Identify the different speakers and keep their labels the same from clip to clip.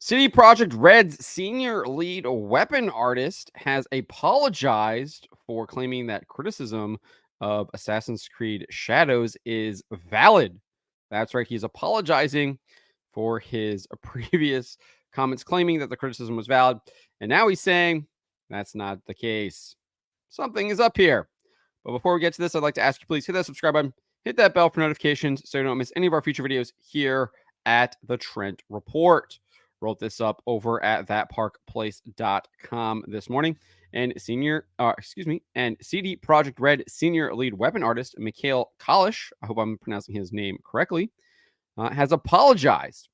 Speaker 1: CD Projekt Red's senior lead weapon artist has apologized for claiming that criticism of Assassin's Creed Shadows is valid. That's right, he's apologizing for his previous comments claiming that the criticism was valid. And now he's saying that's not the case. Something is up here. But before we get to this, I'd like to ask you please hit that subscribe button, hit that bell for notifications so you don't miss any of our future videos here at the Trent Report. Wrote this up over at thatparkplace.com this morning. And and CD Projekt Red senior lead weapon artist Mikhail Kalish, I hope I'm pronouncing his name correctly, has apologized.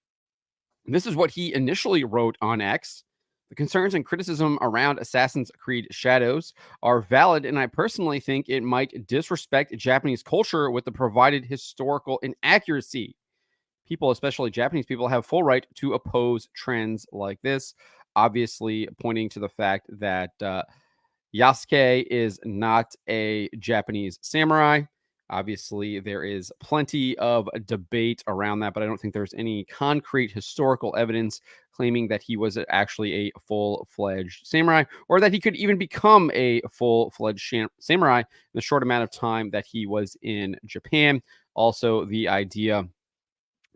Speaker 1: This is what he initially wrote on X. The concerns and criticism around Assassin's Creed Shadows are valid, and I personally think it might disrespect Japanese culture with the provided historical inaccuracy. People, especially Japanese people, have full right to oppose trends like this, obviously pointing to the fact that Yasuke is not a Japanese samurai. Obviously, there is plenty of debate around that, but I don't think there's any concrete historical evidence claiming that he was actually a full-fledged samurai or that he could even become a full-fledged samurai in the short amount of time that he was in Japan. Also, the idea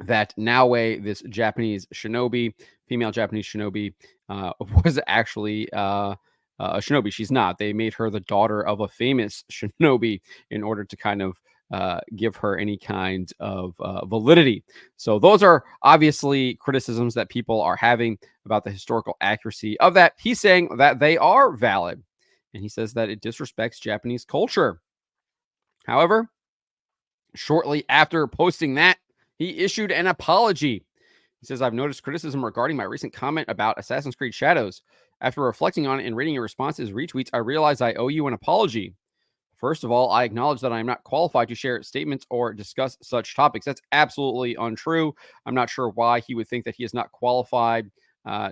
Speaker 1: that Naoe, this Japanese shinobi, female Japanese shinobi, was actually a shinobi. She's not. They made her the daughter of a famous shinobi in order to kind of give her any kind of validity. So those are obviously criticisms that people are having about the historical accuracy of that. He's saying that they are valid, and he says that it disrespects Japanese culture. However, shortly after posting that, he issued an apology. He says, I've noticed criticism regarding my recent comment about Assassin's Creed Shadows. After reflecting on it and reading your responses, retweets, I realize I owe you an apology. First of all, I acknowledge that I am not qualified to share statements or discuss such topics. That's absolutely untrue. I'm not sure why he would think that he is not qualified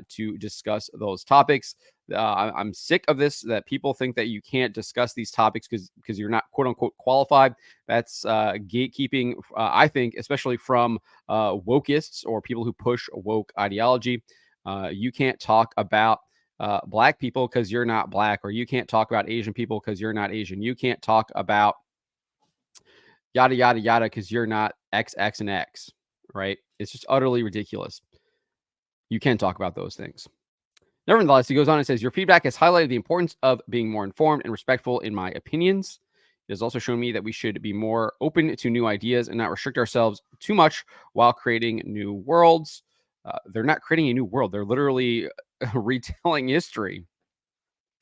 Speaker 1: to discuss those topics. I'm sick of this, that people think that you can't discuss these topics because you're not quote unquote qualified. That's gatekeeping, I think, especially from wokeists or people who push woke ideology. You can't talk about black people because you're not black, or you can't talk about Asian people because you're not Asian. You can't talk about yada, yada, yada because you're not X, X, and X, right? It's just utterly ridiculous. You can talk about those things. Nevertheless, he goes on and says, your feedback has highlighted the importance of being more informed and respectful in my opinions. It has also shown me that we should be more open to new ideas and not restrict ourselves too much while creating new worlds. They're not creating a new world. They're literally retelling history.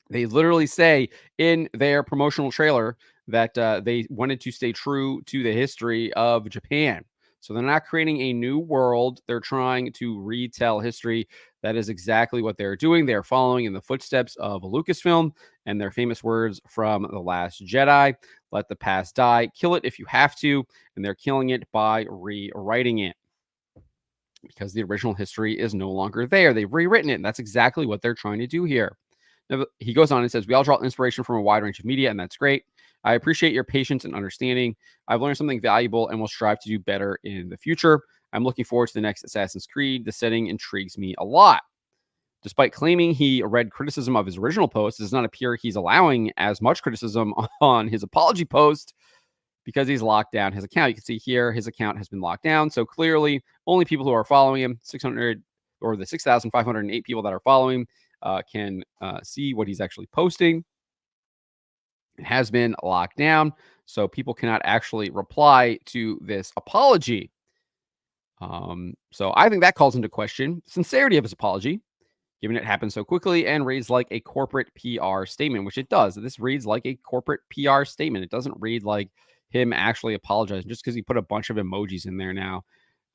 Speaker 1: They literally say in their promotional trailer that they wanted to stay true to the history of Japan. So they're not creating a new world. They're trying to retell history. That is exactly what they're doing. They're following in the footsteps of Lucasfilm and their famous words from The Last Jedi: let the past die, kill it if you have to. And they're killing it by rewriting it, because the original history is no longer there. They've rewritten it, and that's exactly what they're trying to do here. Now, he goes on and says, we all draw inspiration from a wide range of media, and that's great. I appreciate your patience and understanding. I've learned something valuable and will strive to do better in the future. I'm looking forward to the next Assassin's Creed. The setting intrigues me a lot. Despite claiming he read criticism of his original post, it does not appear he's allowing as much criticism on his apology post because he's locked down his account. You can see here his account has been locked down. So clearly, only people who are following him, 600 or the 6,508 people that are following him, can see what he's actually posting. It has been locked down, so people cannot actually reply to this apology. So I think that calls into question the sincerity of his apology, given it happened so quickly and reads like a corporate PR statement, which it does. This reads like a corporate PR statement. It doesn't read like him actually apologizing just because he put a bunch of emojis in there now.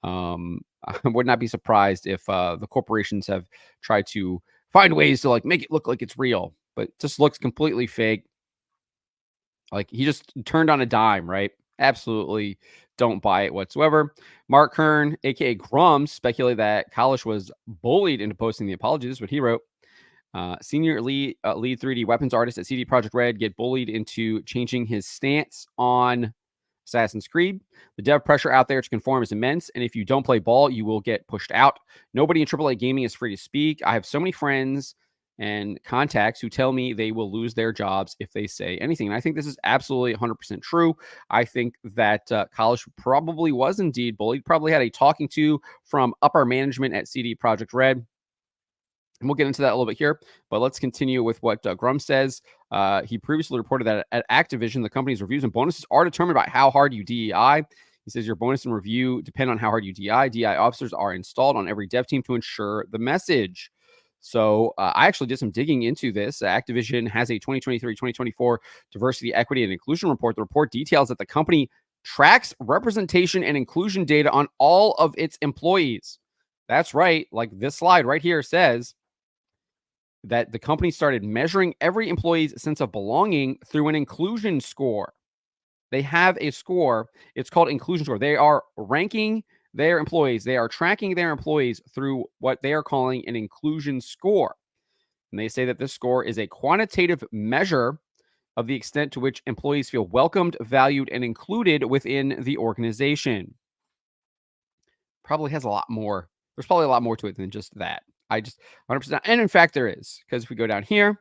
Speaker 1: I would not be surprised if the corporations have tried to find ways to like make it look like it's real, but it just looks completely fake. Like he just turned on a dime, right? Absolutely don't buy it whatsoever. Mark Kern, aka Grums, speculated that Kalish was bullied into posting the apology. This is what he wrote. Senior lead 3D weapons artist at CD Projekt Red get bullied into changing his stance on Assassin's Creed. The dev pressure out there to conform is immense, and if you don't play ball, you will get pushed out. Nobody in AAA gaming is free to speak. I have so many friends and contacts who tell me they will lose their jobs if they say anything. And I think this is absolutely 100% true. I think that College probably was indeed bullied, probably had a talking to from upper management at CD Projekt Red. And we'll get into that a little bit here, but let's continue with what Grum says. He previously reported that at Activision, the company's reviews and bonuses are determined by how hard you DEI. He says your bonus and review depend on how hard you DEI. DEI officers are installed on every dev team to ensure the message. So I actually did some digging into this. Activision has a 2023-2024 diversity, equity, and inclusion report. The report details that the company tracks representation and inclusion data on all of its employees. That's right. Like this slide right here says that the company started measuring every employee's sense of belonging through an inclusion score. They have a score. It's called inclusion score. They are ranking their employees. They are tracking their employees through what they are calling an inclusion score. And they say that this score is a quantitative measure of the extent to which employees feel welcomed, valued, and included within the organization. Probably has a lot more. There's probably a lot more to it than just that. I just 100%. And in fact, there is, because if we go down here,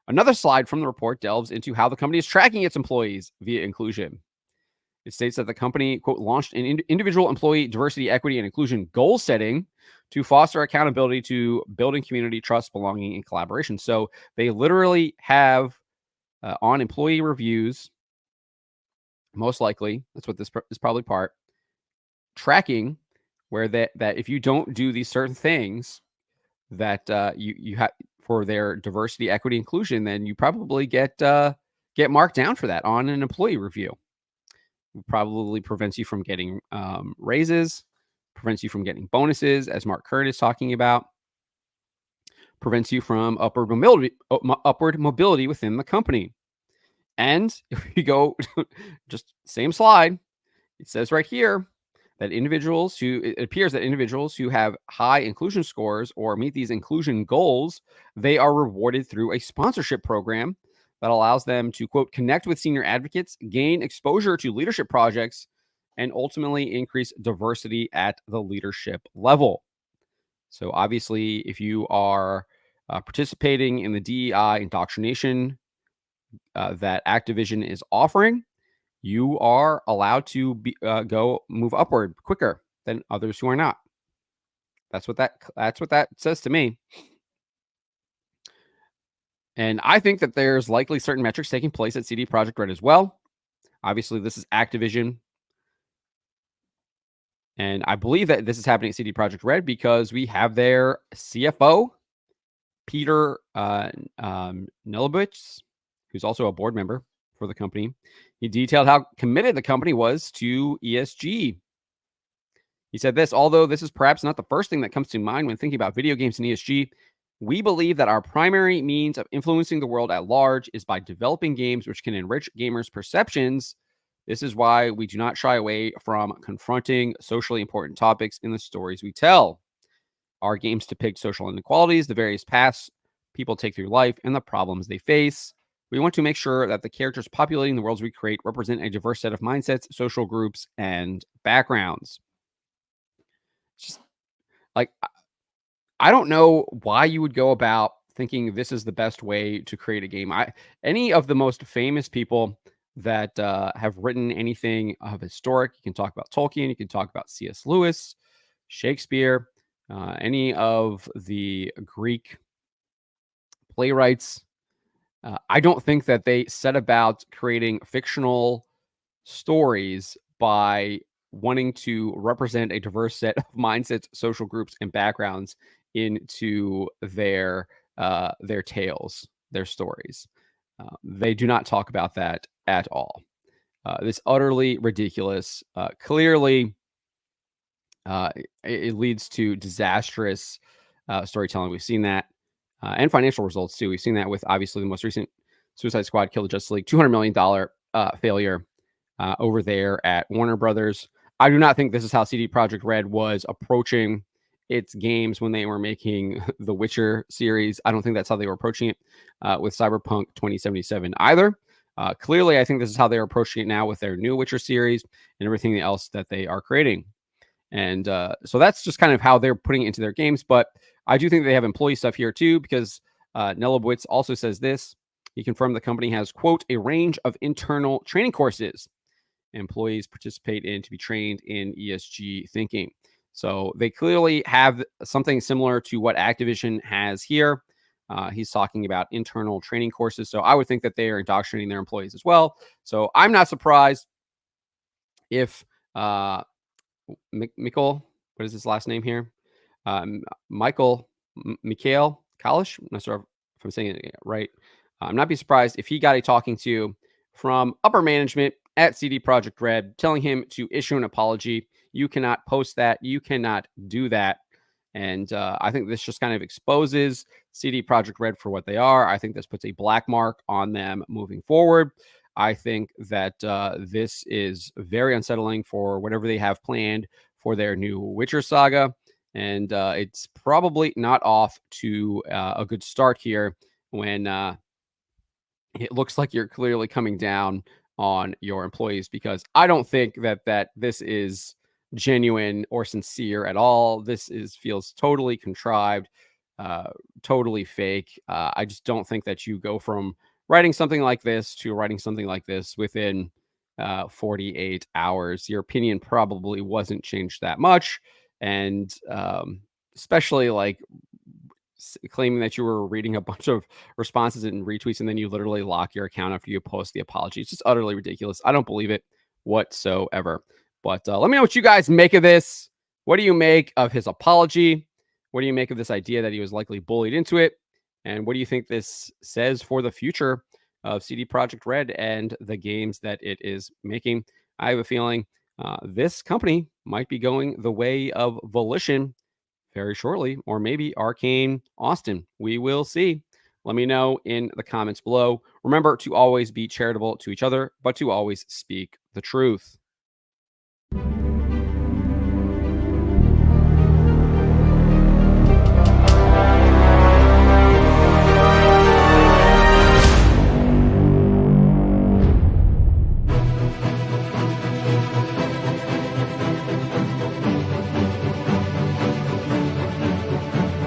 Speaker 1: another slide from the report delves into how the company is tracking its employees via inclusion. It states that the company, quote, launched an individual employee diversity, equity, and inclusion goal setting to foster accountability to building community, trust, belonging, and collaboration. So they literally have on employee reviews, most likely, that's what this is probably part, tracking where that if you don't do these certain things that you have for their diversity, equity, inclusion, then you probably get marked down for that on an employee review. It probably prevents you from getting raises, prevents you from getting bonuses, as Mark Curran is talking about, prevents you from upward mobility within the company. And if you go just same slide, it says right here that it appears that individuals who have high inclusion scores or meet these inclusion goals, they are rewarded through a sponsorship program that allows them to, quote, connect with senior advocates, gain exposure to leadership projects, and ultimately increase diversity at the leadership level. So obviously, if you are participating in the DEI indoctrination that Activision is offering, you are allowed to move upward quicker than others who are not. That's what that says to me. And I think that there's likely certain metrics taking place at CD Projekt Red as well. Obviously, this is Activision. And I believe that this is happening at CD Projekt Red because we have their CFO, Peter Nelibitz, who's also a board member for the company. He detailed how committed the company was to ESG. He said this, although this is perhaps not the first thing that comes to mind when thinking about video games and ESG, we believe that our primary means of influencing the world at large is by developing games which can enrich gamers' perceptions. This is why we do not shy away from confronting socially important topics in the stories we tell. Our games depict social inequalities, the various paths people take through life, and the problems they face. We want to make sure that the characters populating the worlds we create represent a diverse set of mindsets, social groups, and backgrounds. Just like, I don't know why you would go about thinking this is the best way to create a game. Any of the most famous people that have written anything of historic, you can talk about Tolkien, you can talk about C.S. Lewis, Shakespeare, any of the Greek playwrights. I don't think that they set about creating fictional stories by wanting to represent a diverse set of mindsets, social groups, and backgrounds into their tales, their stories. They do not talk about that at all. This utterly ridiculous. Clearly, it leads to disastrous storytelling. We've seen that, and financial results too. We've seen that with obviously the most recent Suicide Squad Kill the Justice League, $200 million failure over there at Warner Brothers. I do not think this is how CD Projekt Red was approaching its games when they were making the Witcher series. I don't think that's how they were approaching it with Cyberpunk 2077 either. Clearly, I think this is how they're approaching it now with their new Witcher series and everything else that they are creating. And so that's just kind of how they're putting it into their games. But I do think they have employee stuff here too, because Nelobwitz also says this. He confirmed the company has, quote, a range of internal training courses employees participate in to be trained in ESG thinking. So they clearly have something similar to what Activision has here. He's talking about internal training courses. So I would think that they are indoctrinating their employees as well. So I'm not surprised if Mikkel, what is his last name here? Mikhail Kalish. I'm not sure if I'm saying it right. I'm not be surprised if he got a talking to from upper management at CD Projekt Red, telling him to issue an apology. You cannot post that. You cannot do that. And I think this just kind of exposes CD Projekt Red for what they are. I think this puts a black mark on them moving forward. I think that this is very unsettling for whatever they have planned for their new Witcher saga. And it's probably not off to a good start here when it looks like you're clearly coming down on your employees, because I don't think that this is genuine or sincere at all. This feels totally contrived, uh, totally fake. I just don't think that you go from writing something like this to writing something like this within 48 hours. Your opinion probably wasn't changed that much, and especially like claiming that you were reading a bunch of responses and retweets, and then you literally lock your account after you post the apology. It's just utterly ridiculous. I don't believe it whatsoever. But let me know what you guys make of this. What do you make of his apology? What do you make of this idea that he was likely bullied into it? And what do you think this says for the future of CD Projekt Red and the games that it is making? I have a feeling this company might be going the way of Volition very shortly, or maybe Arcane Austin. We will see. Let me know in the comments below. Remember to always be charitable to each other, but to always speak the truth.